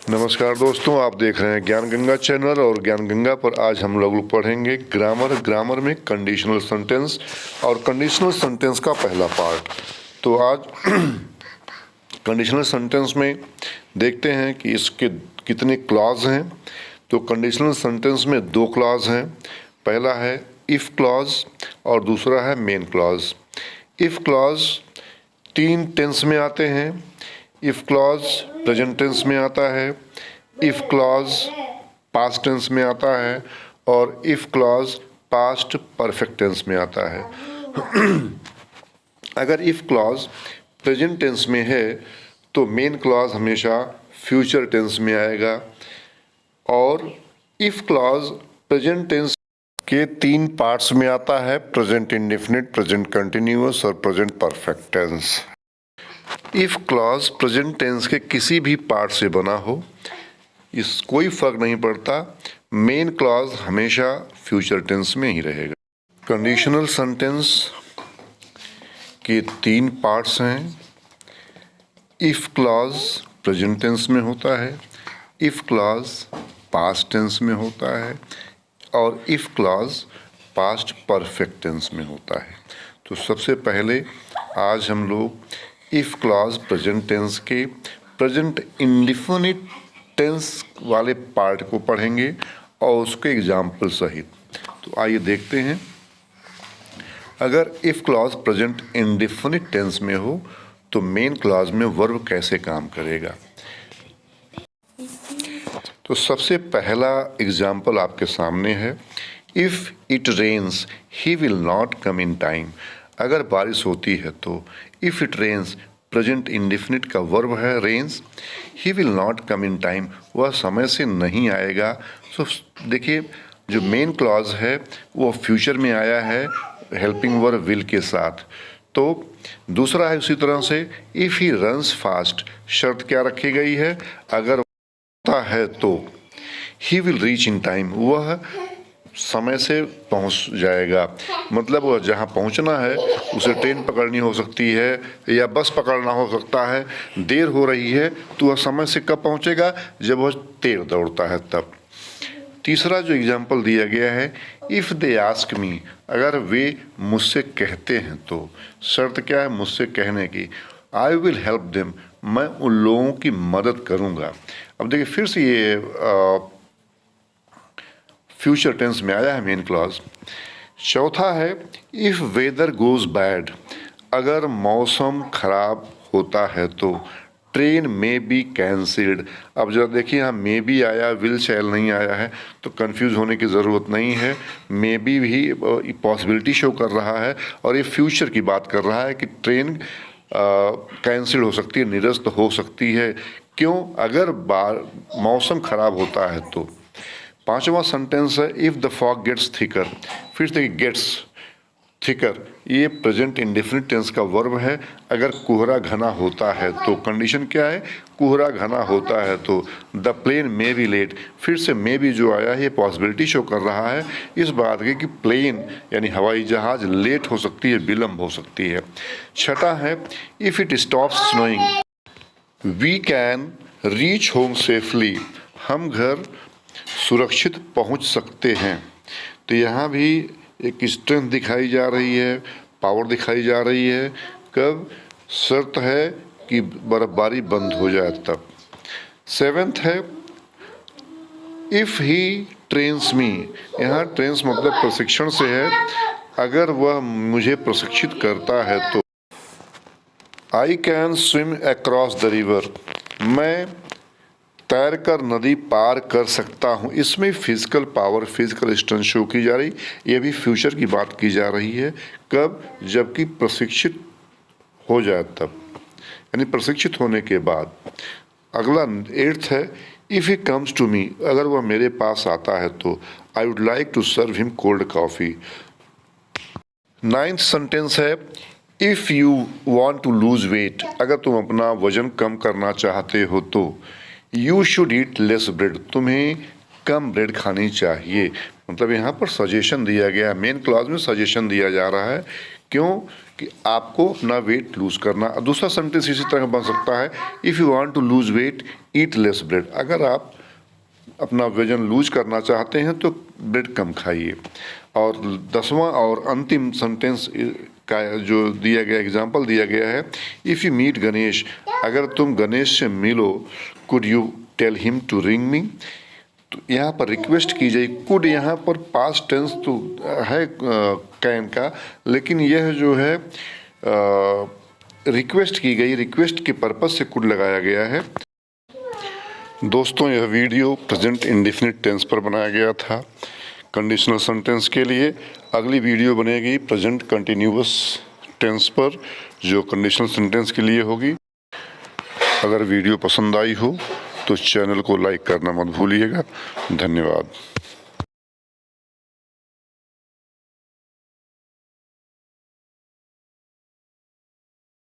नमस्कार दोस्तों, आप देख रहे हैं ज्ञान गंगा चैनल और ज्ञान गंगा पर आज हम लोग पढ़ेंगे ग्रामर में कंडीशनल सेंटेंस और कंडीशनल सेंटेंस का पहला पार्ट। तो आज कंडीशनल सेंटेंस में देखते हैं कि इसके कितने क्लॉज हैं। तो कंडीशनल सेंटेंस में दो क्लॉज हैं, पहला है इफ़ क्लॉज और दूसरा है मेन क्लॉज। इफ़ क्लॉज तीन टेंस में आते हैं। इफ़ क्लॉज प्रेजेंट टेंस में आता है, इफ़ क्लॉज पास्ट टेंस में आता है और if clause past perfect tense में आता है। अगर इफ़ क्लॉज प्रेजेंट टेंस में है तो मेन क्लॉज हमेशा फ्यूचर टेंस में आएगा। और इफ़ क्लॉज प्रेजेंट टेंस के तीन पार्ट्स में आता है, प्रेजेंट इंडेफिनिट, प्रेजेंट कंटिन्यूअस और present perfect tense. If clause present tense के किसी भी पार्ट से बना हो, इस कोई फर्क नहीं पड़ता, मेन क्लॉज हमेशा फ्यूचर टेंस में ही रहेगा। कंडीशनल सेंटेंस के तीन पार्ट्स हैं। इफ़ क्लॉज प्रेजेंट टेंस में होता है, इफ़ क्लॉज पास्ट टेंस में होता है और if clause past perfect tense में होता है। तो सबसे पहले आज हम लोग इफ़ क्लॉज प्रेजेंट टेंस के प्रेजेंट इंडेफिनिट टेंस वाले पार्ट को पढ़ेंगे और उसके एग्जाम्पल सहित। तो आइए देखते हैं। अगर if clause present indefinite tense में हो तो मेन क्लॉज में वर्ब कैसे काम करेगा। तो सबसे पहला एग्जाम्पल आपके सामने है, if it rains he will not come in time. अगर बारिश होती है तो if it rains present indefinite का वर्ब है rains, he will not come in time, वह समय से नहीं आएगा। सो देखिए, जो मेन क्लॉज है वो फ्यूचर में आया है हेल्पिंग वर्ब विल के साथ। तो दूसरा है उसी तरह से, इफ़ ही रन्स फास्ट, शर्त क्या रखी गई है, अगर होता है तो he will reach in time, वह समय से पहुंच जाएगा। मतलब वह जहां पहुंचना है उसे ट्रेन पकड़नी हो सकती है या बस पकड़ना हो सकता है, देर हो रही है तो वह समय से कब पहुंचेगा, जब वह तेज दौड़ता है तब। तीसरा जो एग्जाम्पल दिया गया है, इफ़ दे आस्क मी, अगर वे मुझसे कहते हैं तो, शर्त क्या है मुझसे कहने की, आई विल हेल्प देम, मैं उन लोगों की मदद करूँगा। अब देखिए फिर से ये फ्यूचर टेंस में आया है मेन क्लॉज। चौथा है, इफ़ वेदर गोज़ बैड, अगर मौसम खराब होता है तो ट्रेन में बी कैंसिल्ड। अब जब देखिए यहाँ मे बी आया, विल शैल नहीं आया है, तो कंफ्यूज होने की ज़रूरत नहीं है। मे बी भी पॉसिबिलिटी शो कर रहा है और ये फ्यूचर की बात कर रहा है कि ट्रेन कैंसिल हो सकती है, निरस्त हो सकती है। क्यों? अगर मौसम खराब होता है तो। पांचवा सेंटेंस है, if the fog gets thicker. फिर से गेट्स थिकर, ये प्रेजेंट इंडेफिनिट टेंस का वर्ब है। अगर कोहरा घना होता है तो कंडीशन क्या है, कोहरा घना होता है तो the plane may be late. फिर से मे बी जो आया है ये पॉसिबिलिटी शो कर रहा है इस बात की कि प्लेन यानी हवाई जहाज लेट हो सकती है, विलम्ब हो सकती है। छठा है, if it stops snowing we can reach home safely, हम घर सुरक्षित पहुंच सकते हैं। तो यहाँ भी एक स्ट्रेंथ दिखाई जा रही है, पावर दिखाई जा रही है। कब? शर्त है कि बर्फबारी बंद हो जाए तब। सेवेंथ है, इफ़ ही ट्रेन्स मी, यहाँ ट्रेन्स मतलब प्रशिक्षण से है, अगर वह मुझे प्रशिक्षित करता है तो। I can swim across the river, मैं तैरकर नदी पार कर सकता हूँ। इसमें physical power, physical strength show की जा रही, ये भी फ्यूचर की बात की जा रही है। कब? जबकि प्रशिक्षित हो जाए तब, यानी प्रशिक्षित होने के बाद। अगला एट्थ है, if he comes to me, अगर वह मेरे पास आता है तो I would like to serve him cold coffee. Ninth sentence है, if you want to lose weight, अगर तुम अपना वजन कम करना चाहते हो तो you should eat less bread, तुम्हें कम ब्रेड खानी चाहिए। मतलब यहाँ पर सजेशन दिया गया है, मेन क्लॉज में सजेशन दिया जा रहा है क्यों कि आपको अपना वेट लूज करना। दूसरा सेंटेंस इसी तरह बन सकता है, if you want to lose weight eat less bread. अगर आप अपना वजन लूज करना चाहते हैं तो ब्रेड कम खाइए। और 10वां और अंतिम सेंटेंस का जो दिया गया एग्जाम्पल दिया गया है, इफ़ यू मीट गणेश, अगर तुम गणेश से मिलो, could you tell him to ring me. तो यहाँ पर रिक्वेस्ट की जाए, कुड यहाँ पर पास्ट टेंस तो है कैन का, लेकिन यह जो है रिक्वेस्ट की गई, रिक्वेस्ट के पर्पज से कुड लगाया गया है। दोस्तों, यह वीडियो प्रेजेंट इंडेफिनिट टेंस पर बनाया गया था कंडीशनल सेंटेंस के लिए। अगली वीडियो बनेगी प्रेजेंट कंटिन्यूअस टेंस पर, जो कंडीशनल सेंटेंस के लिए होगी। अगर वीडियो पसंद आई हो तो चैनल को लाइक करना मत भूलिएगा। धन्यवाद।